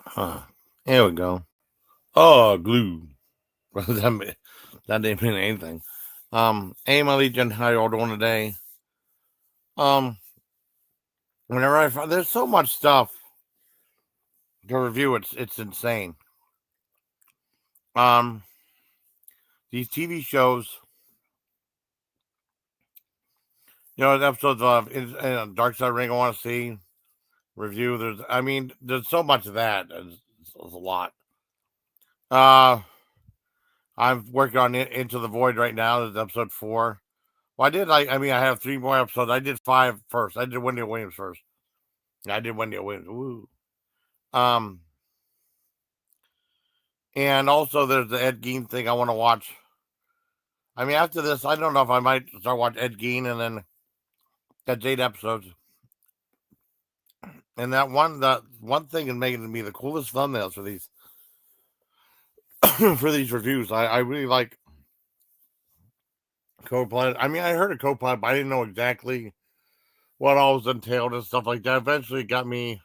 Huh. Here we go. Oh, glue. that didn't mean anything. Hey, my Legion, how y'all doing today? Um, whenever I find there's so much stuff to review, it's insane. Um, these TV shows, the episodes of Dark Side Ring I want to see review. There's so much of that. It's a lot. Uh, I'm working on Into the Void right now. This is episode 4. Well, I have 3 more episodes. I did 5 first. I did Wendy Williams first. I did Wendy Williams. Woo. Um, and also there's the Ed Gein thing I want to watch. After this, I don't know if I might start watching Ed Gein, and then that's 8 episodes. And that one thing is making me the coolest thumbnails for these for these reviews. I really like Copilot. I heard of Copilot, but I didn't know exactly what all was entailed and stuff like that. Eventually, it got me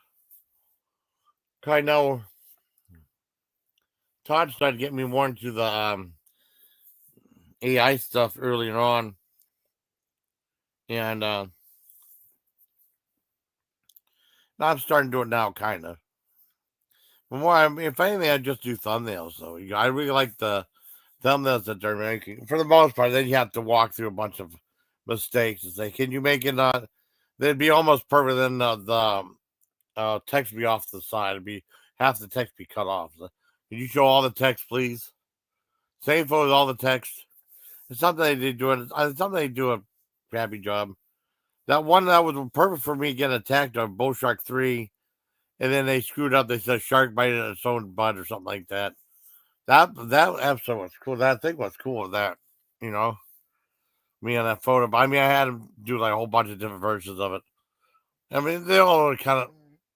kind of. Todd started getting me more into the AI stuff earlier on, and I'm starting to do it now, kind of. But if anything, I just do thumbnails. So I really like the thumbnails that they're making. For the most part, then you have to walk through a bunch of mistakes and say, "Can you make it?" They'd be almost perfect. Then the text be off to the side. It'd be half the text be cut off. So, can you show all the text, please? Same photo with all the text. It's something they do it. Something they do a crappy job. That one that was perfect for me getting attacked on Bull Shark 3, and then they screwed up. They said shark bited its own butt or something like that. That episode was cool. That thing was cool with that. You know, me on that photo. But I had him do like a whole bunch of different versions of it. They all were kind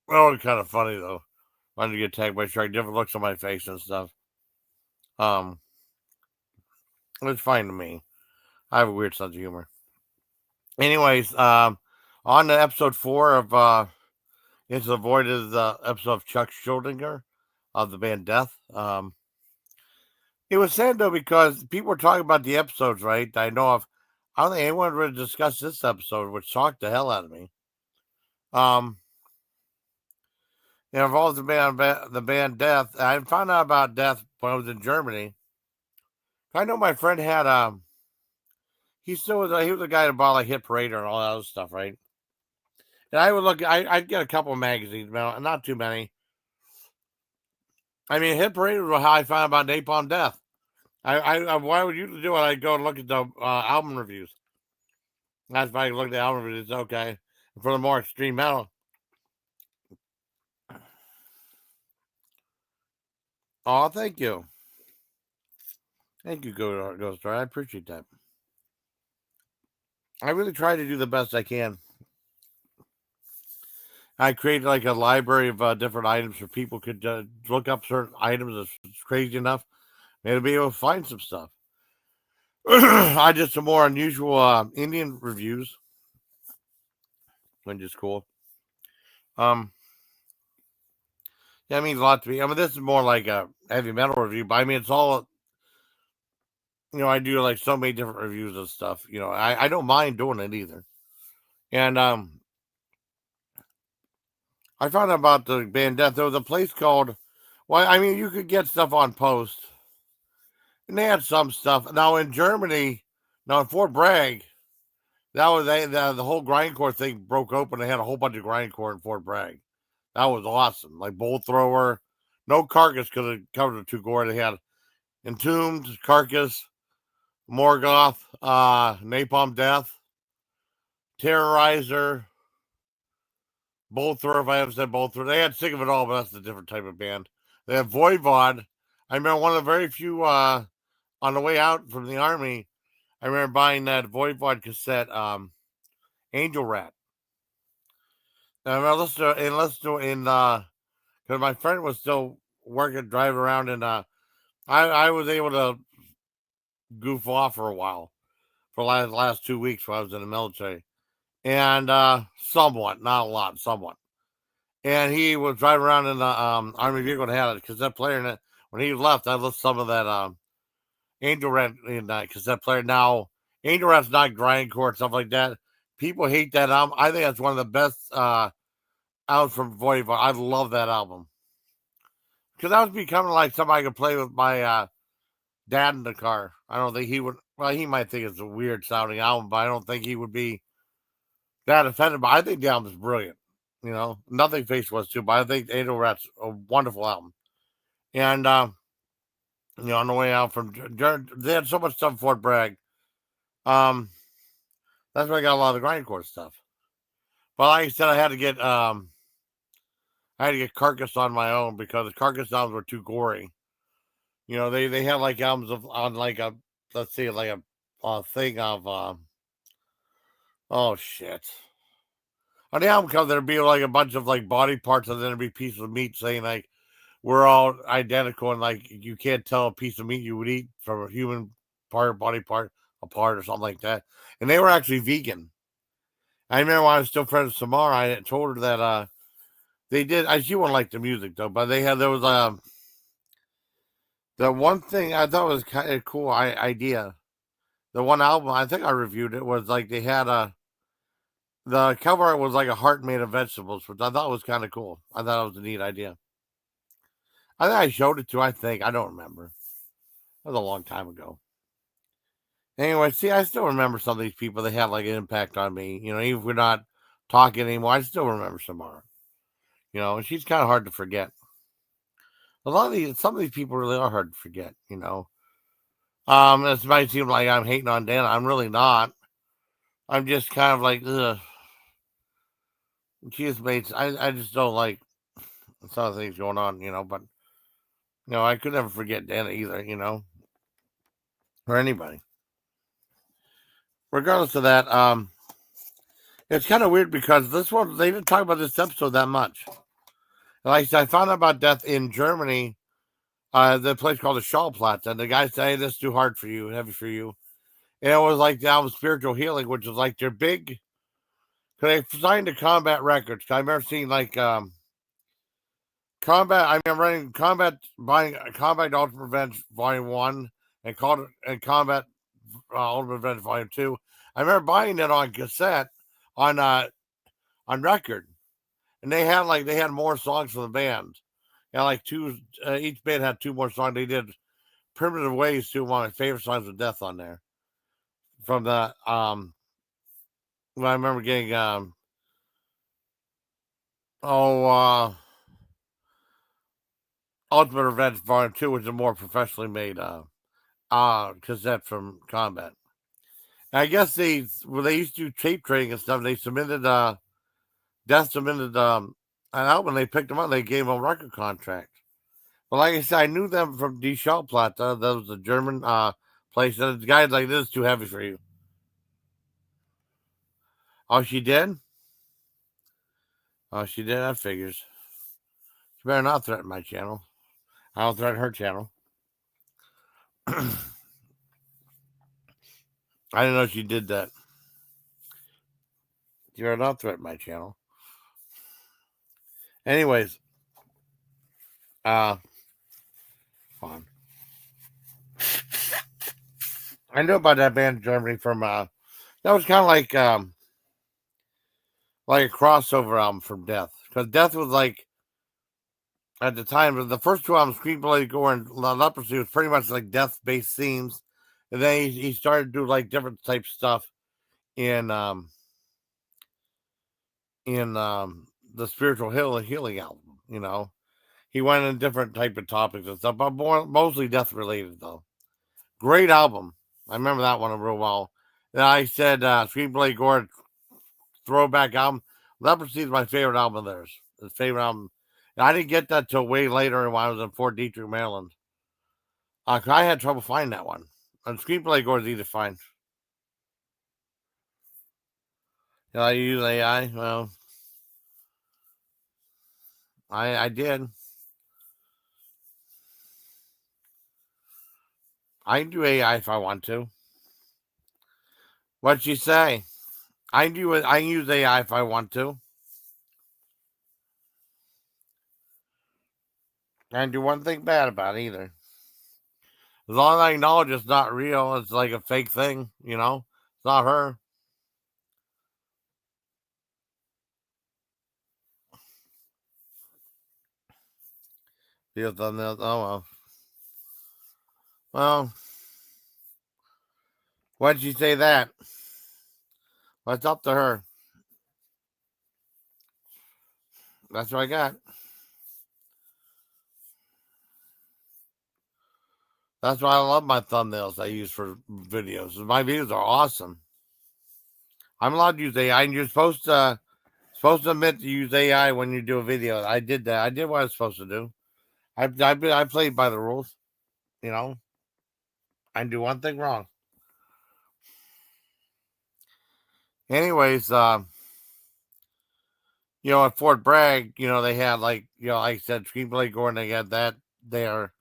of funny though. Wanted to get attacked by a shark, different looks on my face and stuff. Um, it's fine to me. I have a weird sense of humor. Anyways, on to episode 4 of Into the Void is the episode of Chuck Schuldiner of the band Death. It was sad though because people were talking about the episodes, right? I know of. I don't think anyone really discussed this episode, which shocked the hell out of me. Um, it involves the band Death. I found out about Death when I was in Germany. I know my friend had he was a guy that bought like Hit Parader and all that other stuff, right? And I would look. I'd get a couple of magazines, not too many. Hit Parader was how I found out about Napalm Death. Why would you do it? I'd go and look at the album reviews. That's why I look at the album reviews. Okay, for the more extreme metal. Oh, thank you, Ghost Star. I appreciate that. I really try to do the best I can. I created like a library of different items for people could look up certain items. If it's crazy enough, maybe be able to find some stuff. I did some more unusual Indian reviews, which is cool. Um, yeah, it means a lot to me. This is more like a heavy metal review, but it's all. I do like so many different reviews of stuff. I don't mind doing it either. And I found out about the band Death. There was a place called. Well, you could get stuff on post, and they had some stuff. Now in Germany, now in Fort Bragg, the whole grindcore thing broke open. They had a whole bunch of grindcore in Fort Bragg. That was awesome. Like Bolt Thrower, no Carcass could have covered the two gore. They had Entombed, Carcass, Morgoth, Napalm Death, Terrorizer, Bolt Thrower. If I haven't said Bolt Thrower, they had Sick of It All, but that's a different type of band. They had Voivod. I remember one of the very few on the way out from the army. I remember buying that Voivod cassette, Angel Rat. And I remember listening to it in because my friend was still working, driving around, and I was able to goof off for a while for the last 2 weeks while I was in the military, and somewhat, not a lot, somewhat. and he was driving around in the army vehicle and had a cassette player in it. When he left, I listened to some of that Angel Rat in that cassette player. Now, Angel Rat's not grindcore and stuff like that. People hate that album. I think that's one of the best albums from Void. I love that album because I was becoming like somebody I could play with my dad in the car. I don't think he would. Well, he might think it's a weird sounding album, but I don't think he would be that offended. But I think the album is brilliant. You know, Nothing Face was too, but I think Angel Rat's a wonderful album. And on the way out from they had so much stuff in Fort Bragg. Um, that's where I got a lot of the grindcore stuff. But like I said, I had to get Carcass on my own because the Carcass albums were too gory. They had like albums of on like a let's see like a thing of oh shit. On the album cover there'd be like a bunch of like body parts and then there'd be pieces of meat saying like we're all identical and like you can't tell a piece of meat you would eat from a human body part apart or something like that. And they were actually vegan. I remember when I was still friends with Samara, I had told her that they did. She wouldn't like the music though, but there was the one thing I thought was kind of cool idea. The one album I think I reviewed it was like they had the cover art was like a heart made of vegetables, which I thought was kind of cool. I thought it was a neat idea. I think I showed it to. I think I don't remember. That was a long time ago. Anyway, see, I still remember some of these people. They had like an impact on me. Even if we're not talking anymore, I still remember Samara. And she's kind of hard to forget. Some of these people really are hard to forget. This might seem like I'm hating on Dana. I'm really not. I'm just kind of like, ugh. She just made. I just don't like some of the things going on. But I could never forget Dana either. Or anybody. Regardless of that, it's kind of weird because this one they didn't talk about this episode that much. Like I said, I found out about death in Germany, the place called the Schallplatz, and the guy said, "Hey, this is too hard for you, heavy for you." And it was like the album Spiritual Healing, which was like their big. Cause they signed to Combat Records. I remember seeing like Combat. I remember running buying Combat Ultimate Revenge Volume 1 and called it and Combat Ultimate Revenge Volume 2. I remember buying it on cassette on record, and they had more songs for the band. Yeah, like two. Each band had two more songs. They did "Primitive Ways" too. One of my favorite songs with Death on there. From the I remember getting oh Ultimate Revenge Volume 2, which is a more professionally made cassette from Combat. And I guess they used to do tape trading and stuff. They submitted Death submitted an album. They picked them up. They gave them a record contract. But like I said, I knew them from Die Schallplatte. That was a German place. And the guy's like, "This is too heavy for you." Oh, she did. Oh, she did. That figures. She better not threaten my channel. I don't threaten her channel. I didn't know she did that. You better not threaten my channel. Anyways, fun. I knew about that band in Germany from that was kind of like a crossover album from Death, because Death was like at the time the first two albums, Screenplay Gore and Leprosy, was pretty much like Death based themes, and then he started to do like different type stuff in the Spiritual Healing album. He went in different type of topics and stuff, but mostly Death related though. Great album. I remember that one real well. And I said Screenplay Gore throwback album. Leprosy is my favorite album of theirs. His favorite album. And I didn't get that till way later when I was in Fort Detrick, Maryland. I had trouble finding that one. And Screenplay Gore is easy to find. I use AI. Well, I did. I can do AI if I want to. What'd she say? I can do it. I can use AI if I want to. And do one thing bad about it either. As long as I acknowledge it's not real, it's like a fake thing, It's not her. The thumbnails. Oh well. Well, why'd she say that? What's up to her? That's what I got. That's why I love my thumbnails I use for videos. My videos are awesome. I'm allowed to use AI, and you're supposed to admit to use AI when you do a video. I did that. I did what I was supposed to do. I played by the rules. You know, I didn't do one thing wrong. Anyways, at Fort Bragg, they had like I said, screenplay Gordon. They had that there,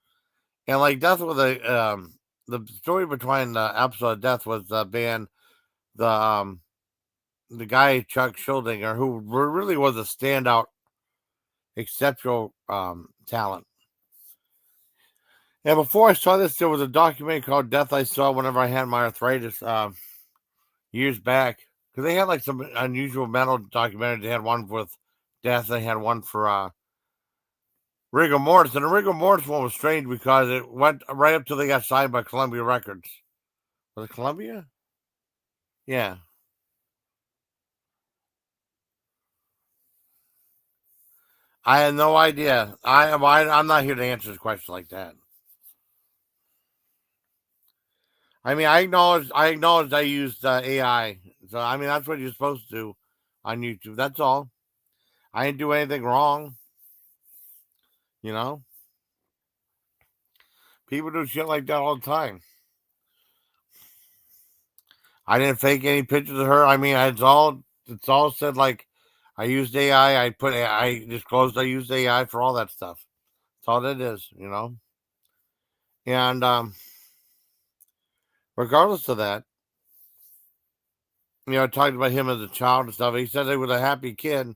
and like Death with the story behind the episode of Death was the band, the the guy Chuck Schuldiner, who really was a standout, exceptional talent. And before I saw this, there was a documentary called Death I saw whenever I had my arthritis years back. Because they had like some unusual metal documentaries. They had one with Death. They had one for rigor mortis. And the rigor mortis one was strange because it went right up till they got signed by Columbia Records. Was it Columbia? Yeah. I had no idea. I'm not here to answer a question like that. I mean, I acknowledge I used AI. So I mean, that's what you're supposed to do on YouTube. That's all. I didn't do anything wrong. You know, people do shit like that all the time. I didn't fake any pictures of her. I mean, it's all said like I used AI. I disclosed I used AI for all that stuff. That's all it is. And regardless of that, I talked about him as a child and stuff. He said he was a happy kid.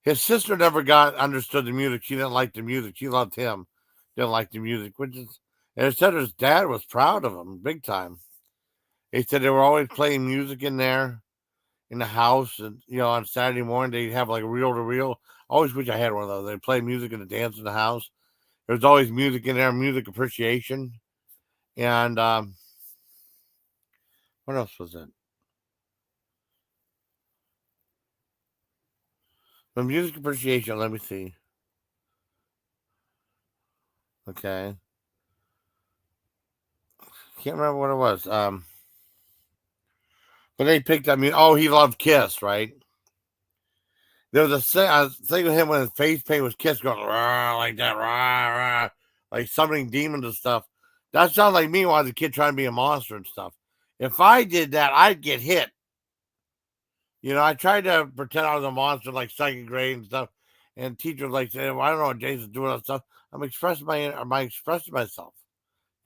His sister never got understood the music. She didn't like the music. She loved him. Didn't like the music, which is. And it said his dad was proud of him, big time. He said they were always playing music in there, in the house, and on Saturday morning they'd have like reel to reel. I always wish I had one of those. They play music and dance in the house. There's always music in there, music appreciation, and what else was it? The music appreciation. Let me see. Okay, can't remember what it was. But they picked up. Oh, he loved Kiss, right? There was a thing with him when his face paint was Kiss going rah, like that, rah, rah, like summoning demons and stuff. That sounds like me when I was a kid trying to be a monster and stuff. If I did that, I'd get hit. I tried to pretend I was a monster like second grade and stuff, and teachers like saying, well, "I don't know what Jason's doing and stuff." I'm expressing myself.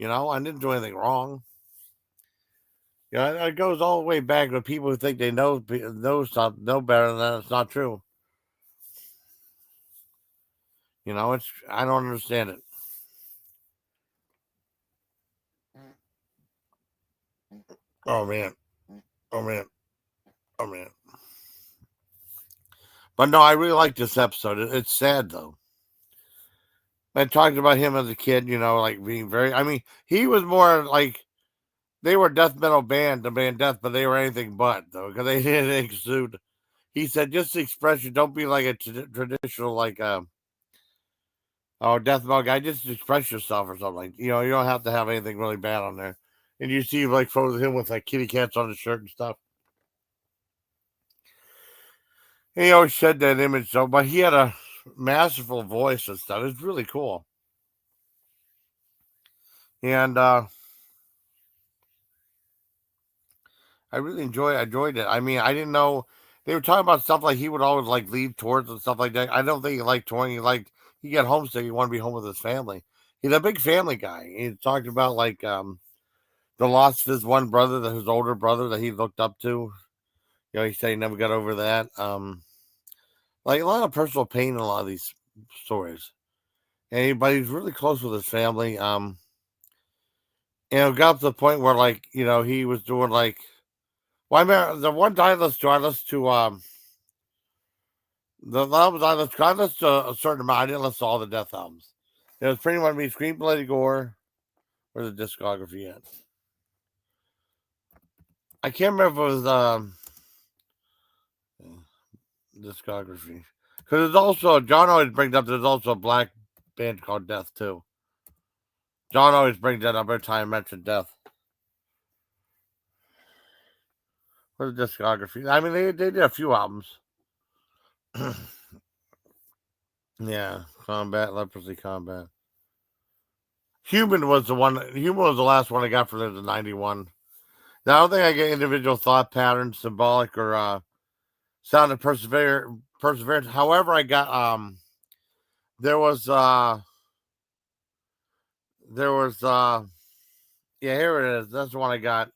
I didn't do anything wrong. It goes all the way back to people who think they know stuff, know better than that. It's not true. It's I don't understand it. Oh man, oh man, oh man. But no, I really like this episode. It's sad though. I talked about him as a kid, like being very. I mean, he was more like they were death metal band, the band Death, but they were anything but though because they didn't exude. He said, just express you. Don't be like a traditional like death metal guy. Just express yourself or something like. You don't have to have anything really bad on there. And you see like photos of him with like kitty cats on his shirt and stuff. He always shed that image though, but he had a masterful voice and stuff. It's really cool. And I really enjoyed it. I mean, I didn't know they were talking about stuff like he would always like leave tours and stuff like that. I don't think he liked touring. He got homesick. He wanted to be home with his family. He's a big family guy. He talked about like the loss of his one brother, his older brother that he looked up to. He said he never got over that. Like a lot of personal pain in a lot of these stories. but he's really close with his family. And it got to the point where, like, he was doing like, well, I mean, the one time I listened to the albums I listened to a certain amount. I didn't listen to all the Death albums. It was pretty much me, Scream, Bloody Gore, or the discography yet. I can't remember if it was discography, because there's also John always brings up. There's also a black band called Death too. John always brings that up every time I mention Death. What's the discography? I mean, they did a few albums. Yeah, Combat, Leprosy, Combat. Human was the one. Human was the last one I got for the '91. Now I don't think I get individual thought patterns, symbolic or sound of perseverance. However, I got there was yeah, here it is. That's the one I got.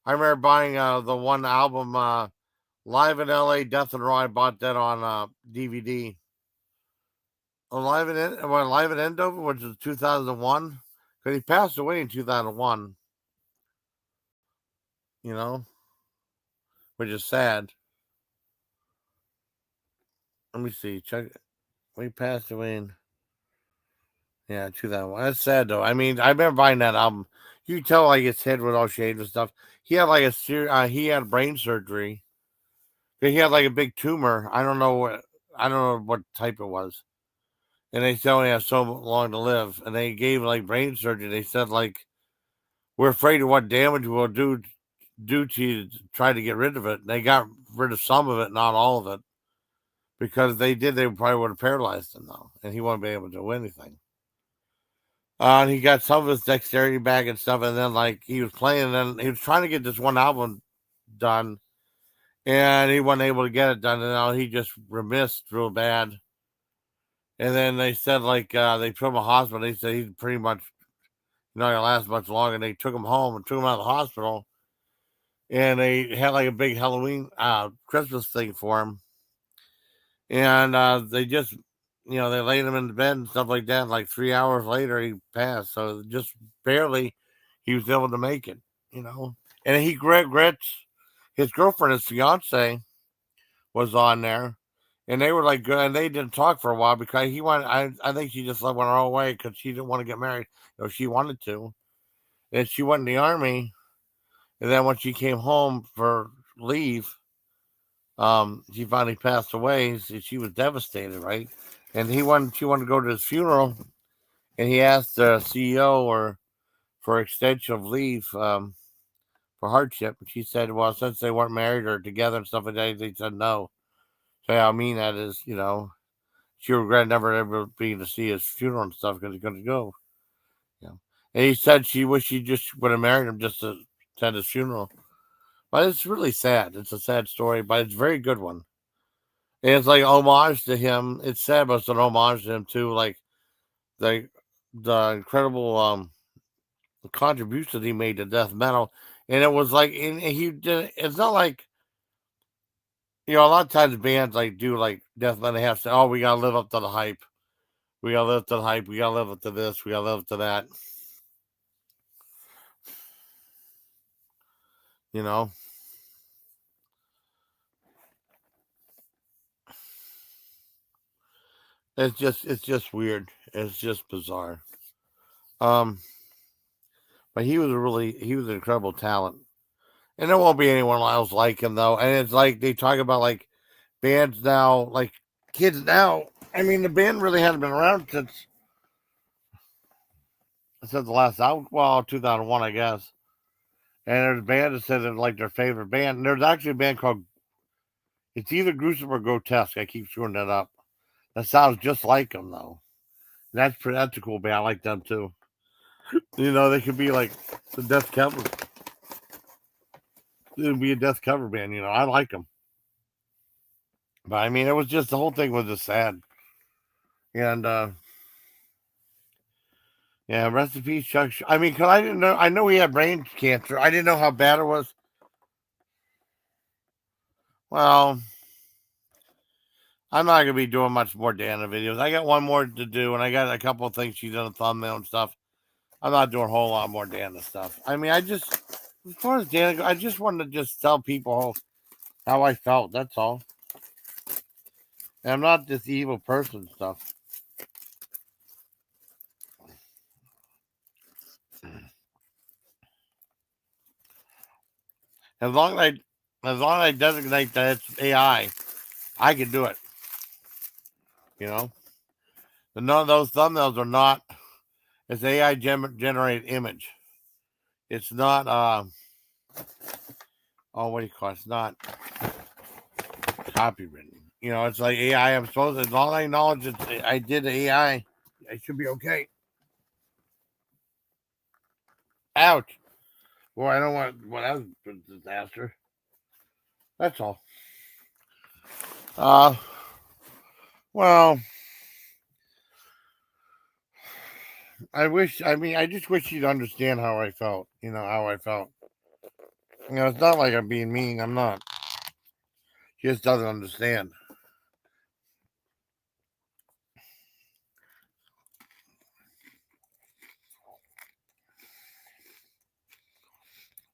I remember buying the one album Live in LA Death and Raw. I bought that on DVD. Live in Endover, which is 2001, because he passed away in 2001. You know, which is sad. Let me see. Check. He passed away in 2001. That's sad though. I mean, I remember buying that album. You can tell like his head was all shaved and stuff. He had like he had brain surgery. He had like a big tumor. I don't know what type it was. And they said only have so long to live. And they gave like brain surgery. They said like we're afraid of what damage we'll do to you to try to get rid of it. They got rid of some of it, not all of it. Because they probably would have paralyzed him though. And he wouldn't be able to do anything. And he got some of his dexterity back and stuff, and then like he was playing, and he was trying to get this one album done, and he wasn't able to get it done, and now he just remissed real bad. And then they said like they put him in a hospital. They said he's pretty much not gonna last much longer. And they took him home and took him out of the hospital, and they had like a big Halloween Christmas thing for him, and they just they laid him in the bed and stuff like that. Like 3 hours later, he passed. So just barely, he was able to make it. And he regrets his girlfriend, his fiance, was on there, and they were like good, and they didn't talk for a while because he wanted. I think she just went her own way because she didn't want to get married. She wanted to, and she went in the army, and then when she came home for leave, she finally passed away. She was devastated, right? And she wanted to go to his funeral, and he asked the CEO or for extension of leave for hardship. And she said, well, since they weren't married or together and stuff like that, they said no. So I mean that is, she regretted never ever being to see his funeral and stuff because he's going to go. And he said she wished she just would have married him just to attend his funeral. But it's really sad. It's a sad story, but it's a very good one. And it's like homage to him. It's sad, but it's an homage to him too. Like the incredible contribution he made to death metal, and it was like, and he did. It's not like a lot of times bands like do like death metal. They have to say, "Oh, we gotta live up to the hype. We gotta live up to the hype. We gotta live up to this. We gotta live up to that." You know, it's just weird. It's just bizarre. Um, but he was an incredible talent. And there won't be anyone else like him though. And it's like they talk about like bands now, like kids now. I mean, the band really hasn't been around since the last album, well, 2001, I guess. And there's a band that said it's like their favorite band. And there's actually a band called it's either Gruesome or Grotesque. I keep screwing that up. That sounds just like them though. That's a cool band. I like them too. They could be like the death cover. It would be a death cover band. I like them. But I mean, it was just the whole thing was just sad. And yeah, rest in peace, Chuck. I mean, cause I didn't know. I know he had brain cancer. I didn't know how bad it was. Well, I'm not gonna be doing much more Dana videos. I got one more to do, and I got a couple of things she's done a thumbnail and stuff. I'm not doing a whole lot more Dana stuff. I mean, as far as Dana goes, I just wanted to just tell people how I felt. That's all. And I'm not this evil person stuff. As long as as long as I designate that it's AI, I can do it. You know, and none of those thumbnails are not. It's AI generated image. It's not. Oh, what do you call it? It's not copywritten. You know, it's like AI. I'm supposed to, as long as I acknowledge it, I did AI, I should be okay. Ouch. Well, I don't want. Well, that was a disaster. That's all. Uh, well, I wish. I mean, I just wish you'd understand how I felt. You know how I felt. You know, it's not like I'm being mean. I'm not. She just doesn't understand.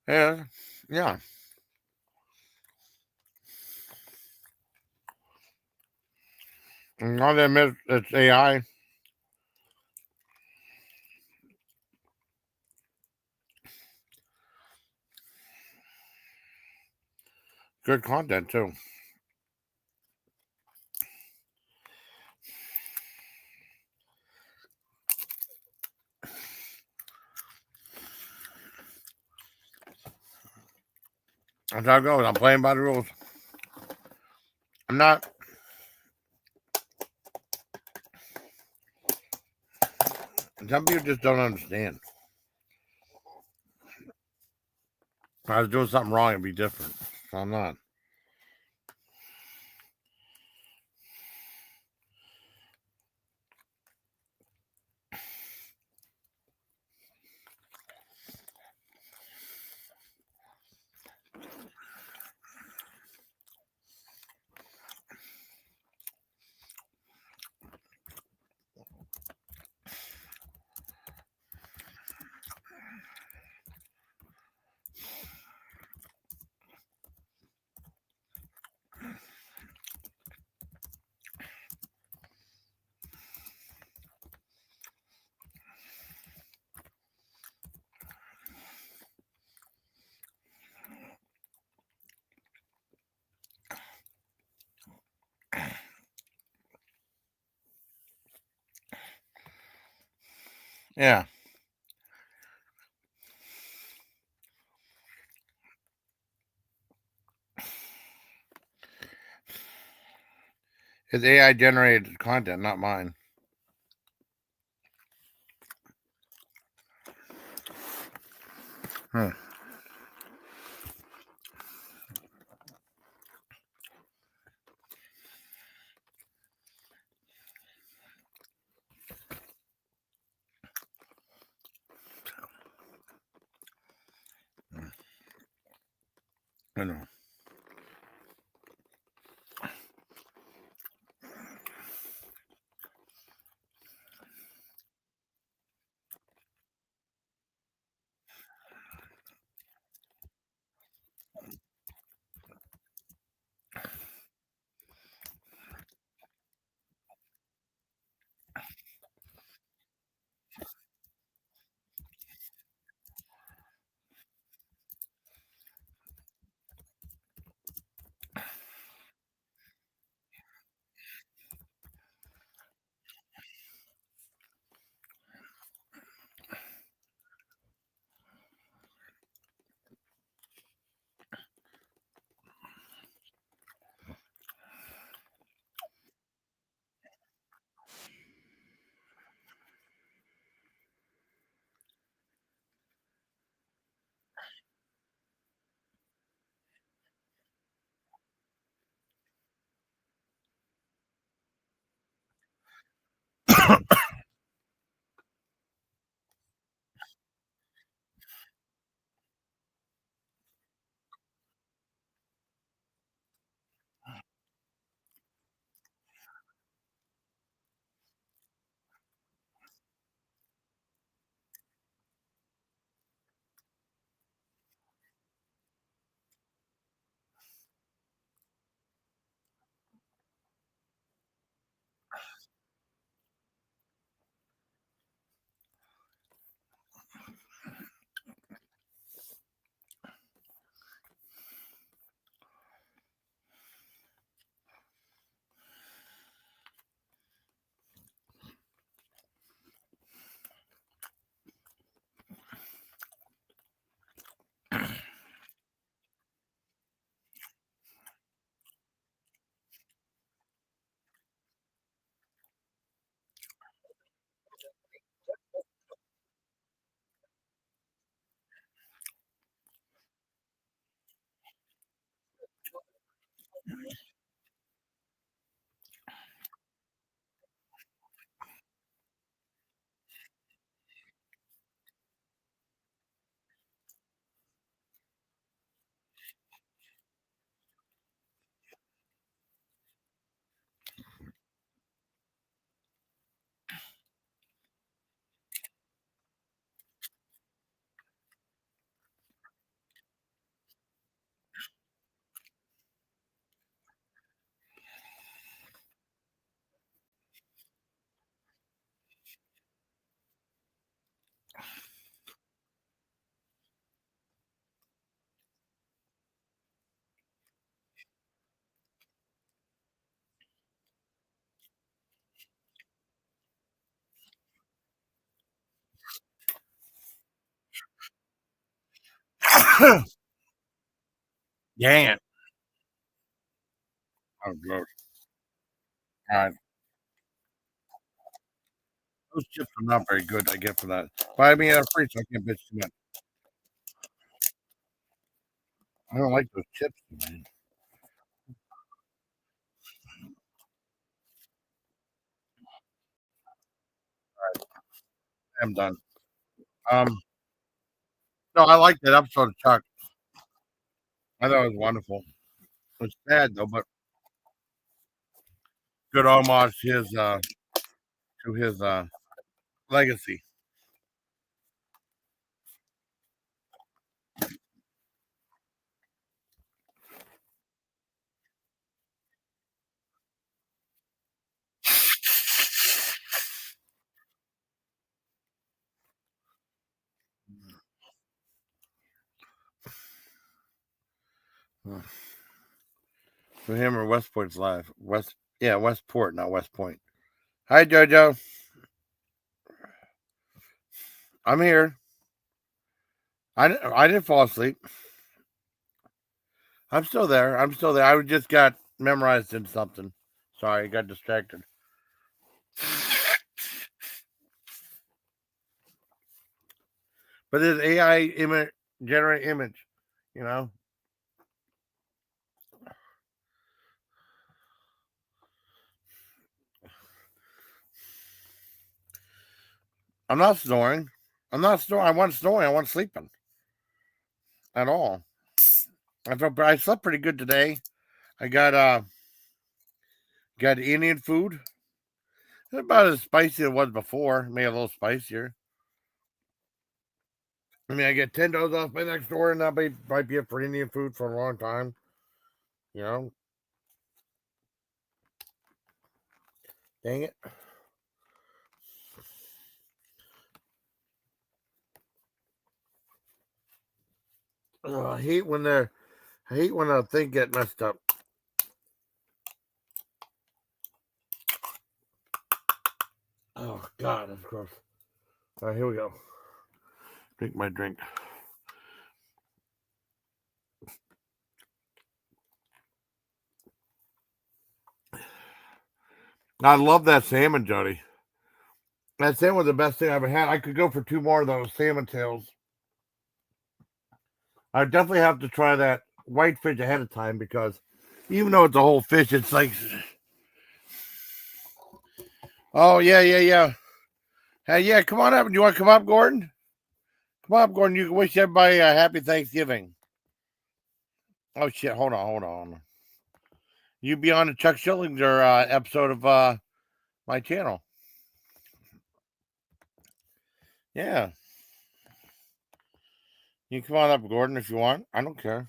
Yeah, yeah. And I'll admit it's AI. Good content too. That's how it goes. I'm playing by the rules. I'm not. Some people just don't understand. If I was doing something wrong, it'd be different. So I'm not. Yeah. It's AI generated content, not mine. Hmm. I know. Dang it. Oh, gross. Alright. Those chips are not very good, I get for that. But I mean, free, so I can't bitch too much. I don't like those chips, man. I'm done. Um, no, I like that episode of Chuck. I thought it was wonderful. It's sad though, but good homage to his legacy. For him or West Point's live. Westport, not West Point. Hi, Jojo. I'm here. I didn't fall asleep. I'm still there. I'm still there. I just got memorized in something. Sorry, got distracted. But this AI image generate image, you know. I'm not snoring. I'm not snoring. I wasn't snoring. I wasn't sleeping at all. I slept pretty good today. I got Indian food. It's about as spicy as it was before. Maybe a little spicier. I mean, I get $10 off my next door, and that might be it for Indian food for a long time. You know, dang it. I hate when a thing get messed up. Oh God, that's gross. All right, here we go. Drink my drink. I love that salmon, Jody. That salmon was the best thing I ever had. I could go for two more of those salmon tails. I definitely have to try that whitefish ahead of time because even though it's a whole fish, it's like, oh yeah, yeah, yeah. Hey, yeah, come on up. Do you want to come up, Gordon? Come on up, Gordon. You can wish everybody a happy Thanksgiving. Oh shit! Hold on. You be on the Chuck Schillinger episode of my channel. Yeah, you can come on up, Gordon, if you want. I don't care.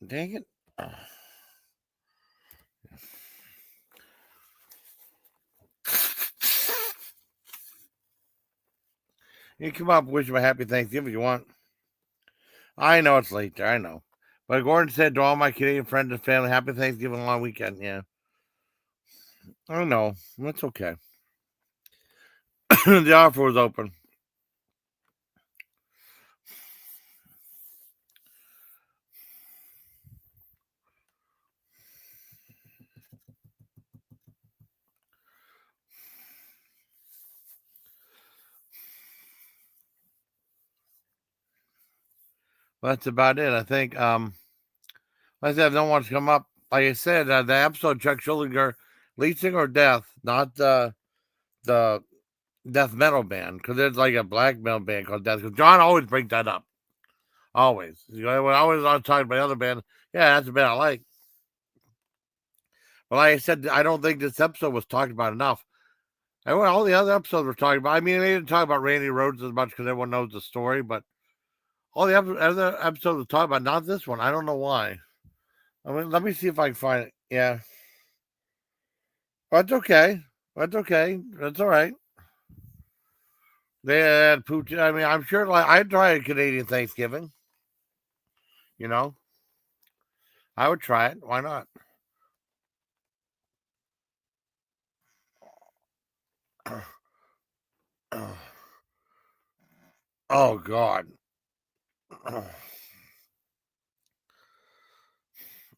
Dang it! You can come up, wish him a happy Thanksgiving if you want. I know it's late there. I know, but Gordon said to all my Canadian friends and family, happy Thanksgiving long weekend. Yeah, I know. That's okay. The offer was open. Well, that's about it. I think. Like I said, if no one wants to come up, like I said, the episode Chuck Schuldiner, lead singer of Death, not the death metal band, because there's like a black metal band called Death. Because John always brings that up, always. You know, when I was on talking about the other band, yeah, that's a band I like. But like I said, I don't think this episode was talked about enough. And all the other episodes were talking about. I mean, they didn't talk about Randy Rhoads as much because everyone knows the story, but all the other episodes were talking about. Not this one. I don't know why. I mean, let me see if I can find it. Yeah, that's okay. That's okay. That's all right. They had poutine. I mean, I'm sure. Like I'd try a Canadian Thanksgiving. You know, I would try it. Why not? Oh God.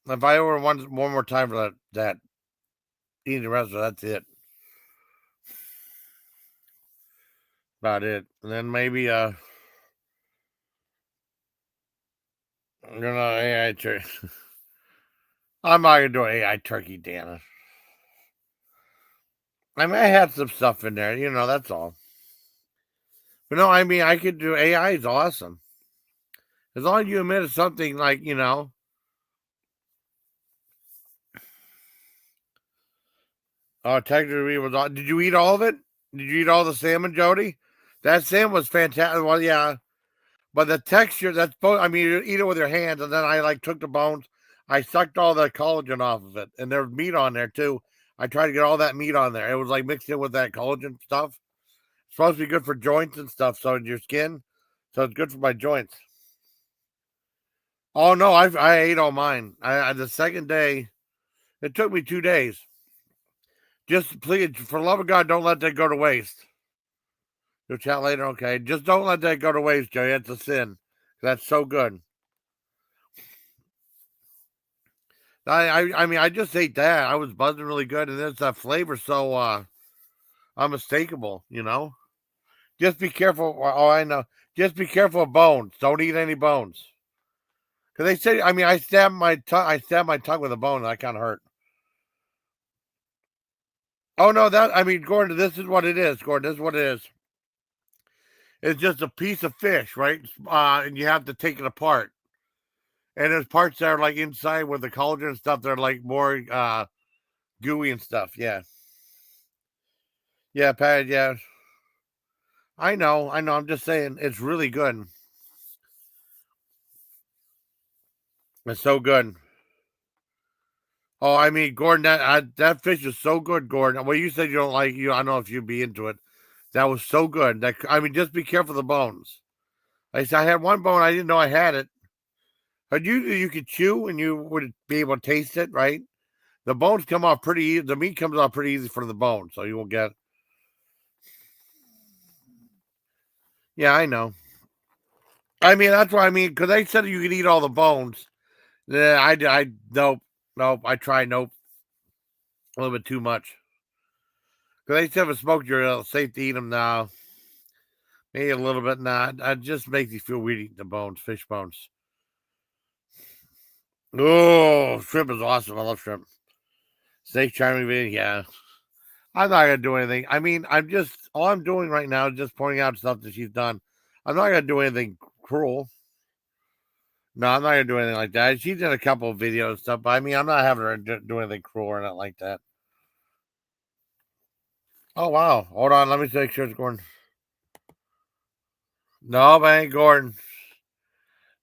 If I order one more time for that eating restaurant, that's it. About it. And then maybe AI turkey. I'm not gonna do AI turkey, Dana. I mean, I had some stuff in there, that's all. But no, I mean, I could do AI is awesome. As long as you admit it's something like, technically was all. Did you eat all of it? Did you eat all the salmon, Jody? That salmon was fantastic. Well, yeah, but the texture, that's both. I mean, you eat it with your hands, and then I like took the bones. I sucked all the collagen off of it, and there was meat on there too. I tried to get all that meat on there. It was like mixed in with that collagen stuff. It's supposed to be good for joints and stuff, so in your skin. So it's good for my joints. Oh no, I ate all mine. The second day, it took me 2 days. Just please, for the love of God, don't let that go to waste. You'll chat later, okay? Just don't let that go to waste, Joey. It's a sin. That's so good. I mean, I just ate that. I was buzzing really good, and there's that flavor so unmistakable. Just be careful. Oh, I know. Just be careful of bones. Don't eat any bones. Because they say, I mean, I stabbed my tongue. I stabbed my tongue with a bone, and that kind of hurt. Oh no, I mean, Gordon, this is what it is. Gordon, this is what it is. It's just a piece of fish, right? And you have to take it apart. And there's parts that are like inside with the collagen and stuff. They're like more gooey and stuff. Yeah, yeah, Pat. Yeah, I know. I'm just saying, it's really good. It's so good. Oh, I mean, Gordon, that fish is so good, Gordon. Well, you said you don't like you. I don't know if you'd be into it. That was so good. That I mean, just be careful of the bones. Like I said, I had one bone. I didn't know I had it. But you could chew and you would be able to taste it, right? The bones come off pretty easy. The meat comes off pretty easy for the bone, so you will get. Yeah, I know. I mean, that's what I mean, because they said you could eat all the bones. Yeah, nope. I tried, nope, a little bit too much. Because they said if it's smoked, you're safe to eat them now. Maybe a little bit, nah. It just makes you feel weird eating the bones, fish bones. Oh, shrimp is awesome. I love shrimp. Steak charming, yeah. I'm not gonna do anything. I mean, all I'm doing right now is just pointing out stuff that she's done. I'm not gonna do anything cruel. No, I'm not gonna do anything like that. She did a couple of videos and stuff, but I mean, I'm not having her do anything cruel or not like that. Oh wow, hold on, let me make sure it's Gordon. No, I ain't Gordon.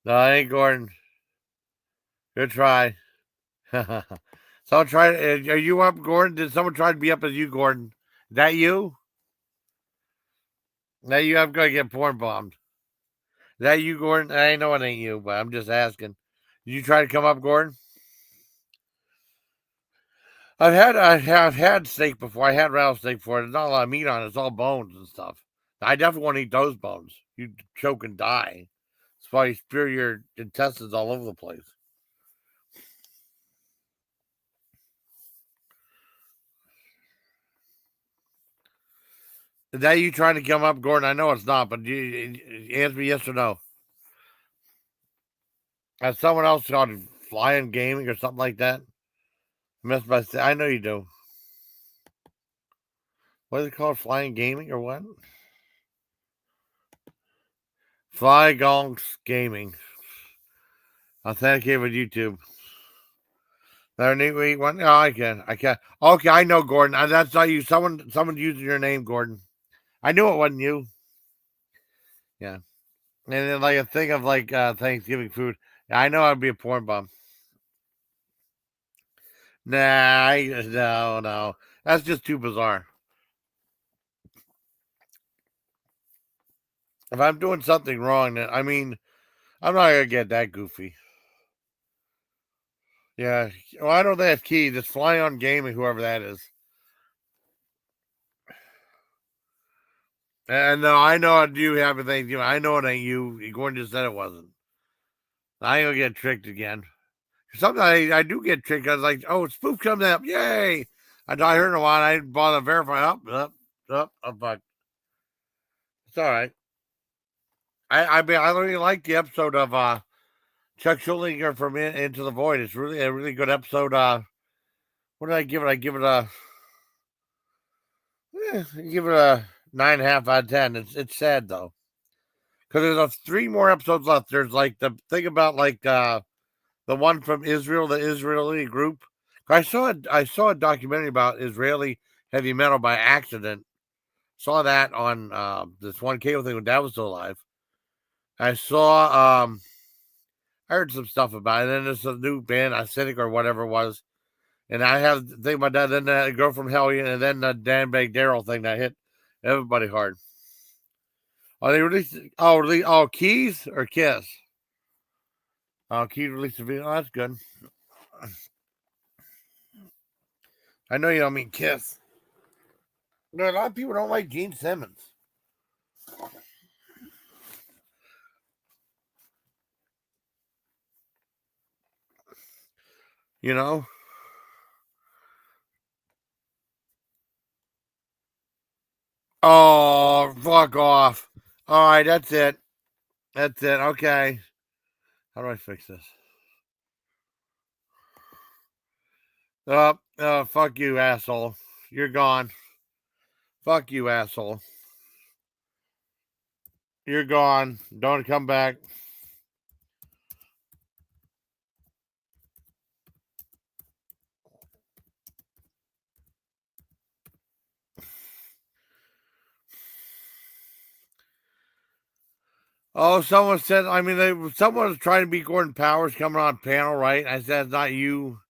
No, I ain't Gordon. Good try. Someone tried. Are you up, Gordon? Did someone try to be up as you, Gordon? Is that you? Now you have got to get porn bombed. Is that you, Gordon? I know it ain't you, but I'm just asking. Did you try to come up, Gordon? I've had steak before. I had rattlesnake before. There's not a lot of meat on it. It's all bones and stuff. I definitely want to eat those bones. You choke and die. It's why you spew your intestines all over the place. Is that you trying to come up, Gordon? I know it's not, but you answer me yes or no. Has someone else called flying gaming or something like that? I know you do. What is it called? Flying gaming or what? Fly Gonks Gaming. Authenticate with YouTube. There need we one? Oh, I can. I can. Okay, I know, Gordon. That's not you. Someone using your name, Gordon. I knew it wasn't you. Yeah. And then like a thing of like Thanksgiving food. Yeah, I know I'd be a porn bum. No. That's just too bizarre. If I'm doing something wrong, then I mean, I'm not gonna get that goofy. Yeah. Well, I don't think that's key. Just fly on gaming, whoever that is. And no, I know I do have a thing. I know it ain't you. Gordon just said it wasn't. I ain't gonna get tricked again. Sometimes I do get tricked. I was like, oh, spoof comes up. Yay. I heard a while. I didn't bother to verify. Up. I'm like, it's all right. I mean, I really like the episode of Chuck Schuldiner from Into the Void. It's really a really good episode. What did I give it? I give it a 9.5 out of 10. It's sad though, because there's 3 more episodes left. There's like the thing about like the one from Israel, the Israeli group. I saw a documentary about Israeli heavy metal by accident. Saw that on this one cable thing when Dad was still alive. I saw I heard some stuff about it. And then there's a new band, Acidic or whatever it was. And I have the thing about that, then that Girl from Hell, and then the Dan Bag Daryl thing that hit everybody hard. Oh, they released Keys or Kiss? Oh, Keys released a video. Oh, that's good. I know you don't mean Kiss. No, a lot of people don't like Gene Simmons. You know? Oh, fuck off. All right, that's it. That's it. Okay. How do I fix this? Fuck you, asshole. You're gone. Fuck you, asshole. You're gone. Don't come back. Oh, someone said, I mean, someone was trying to be Gordon Powers coming on panel, right? I said, it's not you.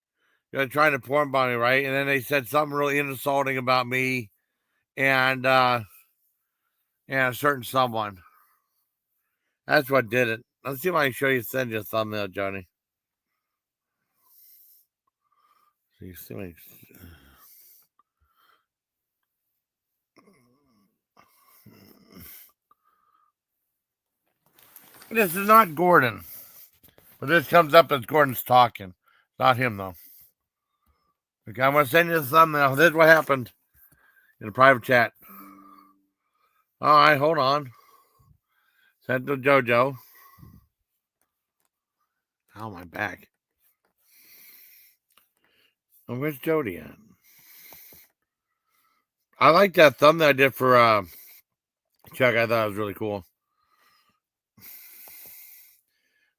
You're trying to porn bomb me, right? And then they said something really insulting about me and a certain someone. That's what did it. Let's see if I can show you, send you a thumbnail, Johnny. So you see my... This is not Gordon. But this comes up as Gordon's talking. Not him, though. Okay, I'm going to send you the thumbnail. This is what happened in a private chat. All right, hold on. Send to JoJo. Oh, my back. Oh, where's Jody at? I like that thumbnail I did for Chuck. I thought it was really cool.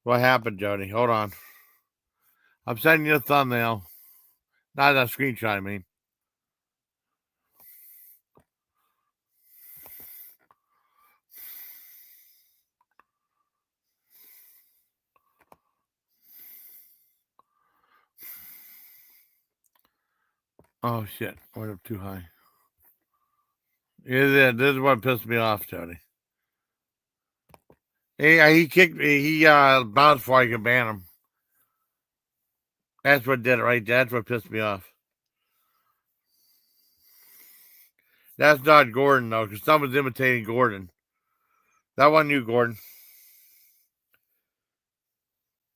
What happened, Jody? Hold on. I'm sending you a thumbnail. Not a screenshot, I mean. Oh, shit. Went up too high. This is what pissed me off, Jody. He kicked me. He bounced before I could ban him. That's what did it right there. That's what pissed me off. That's not Gordon, though, because someone's imitating Gordon. That wasn't you, Gordon.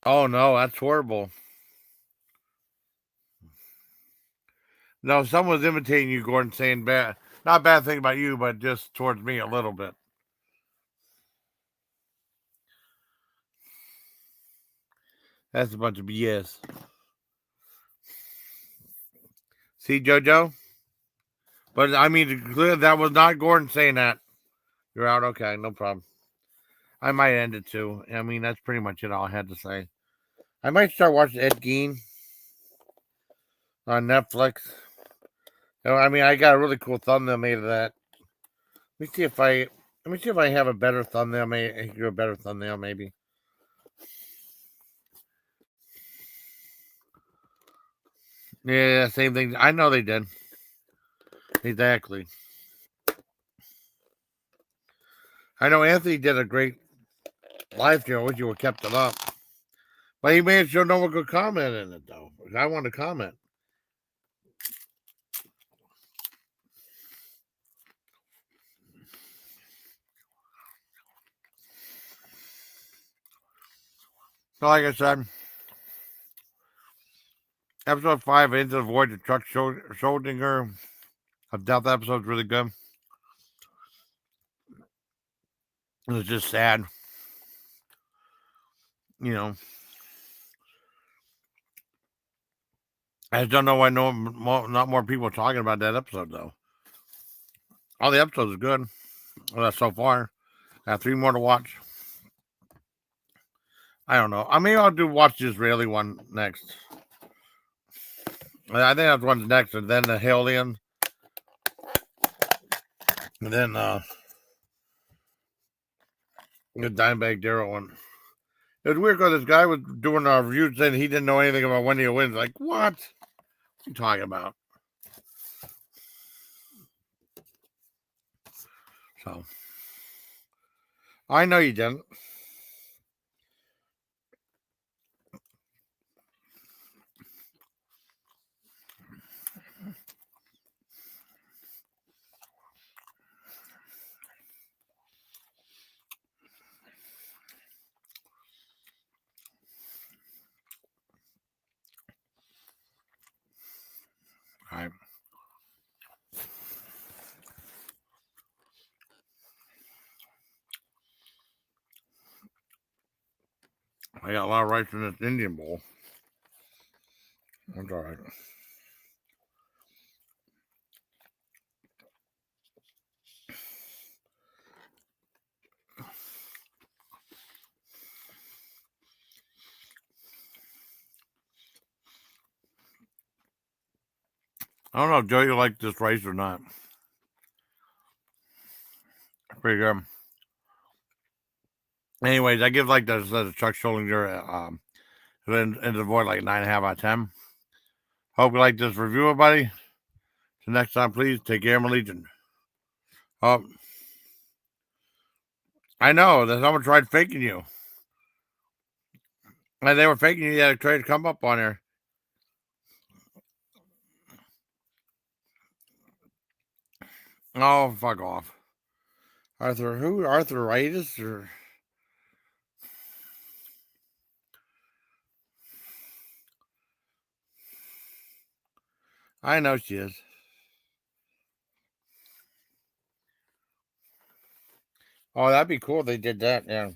Oh, no, that's horrible. No, someone's imitating you, Gordon, saying bad, not bad thing about you, but just towards me a little bit. That's a bunch of BS. See, JoJo? But I mean, that was not Gordon saying that. You're out. Okay, no problem. I might end it too. I mean, that's pretty much it all I had to say. I might start watching Ed Gein on Netflix. I mean, I got a really cool thumbnail made of that. Let me see if I have a better thumbnail. Maybe I can do a better thumbnail, maybe. Yeah, same thing. I know they did. Exactly. I know Anthony did a great live stream. I wish you would kept it up. But he made sure no one could comment in it, though. I want to comment. So, like I said, episode 5, Into the Void, the Chuck Schuldiner of Death episode is really good. It was just sad. You know, I just don't know why not more people are talking about that episode, though. All the episodes are good. Well, that's so far. I have 3 more to watch. I don't know. Maybe I'll watch the Israeli one next. I think that one's next, and then the Hellion. And then the Dimebag Darrow one. It was weird because this guy was doing our reviews saying he didn't know anything about Wendy wins. Like, what? What are you talking about? So, I know you didn't. All right. I got a lot of rice in this Indian bowl. That's all right. I don't know if Joe, you like this rice or not. Pretty good. Anyways, I give like the Chuck Schuldiner in the void like 9.5 out of 10. Hope you like this review, everybody. Till next time, please take care, my legion. I know that someone tried faking you. And they were faking you. You had to try to come up on there. Oh, fuck off. Arthritis? Or I know she is. Oh, that'd be cool if they did that, yeah.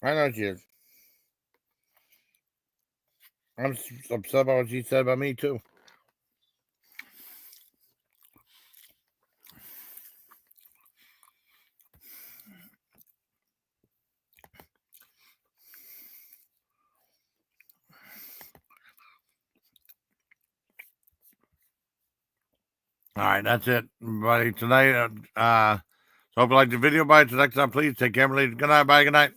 I know she is. I'm upset about what she said about me, too. All right, that's it, everybody. Tonight, so hope you like the video. Bye. Till next time, please take care, my legion. Good night. Bye. Good night.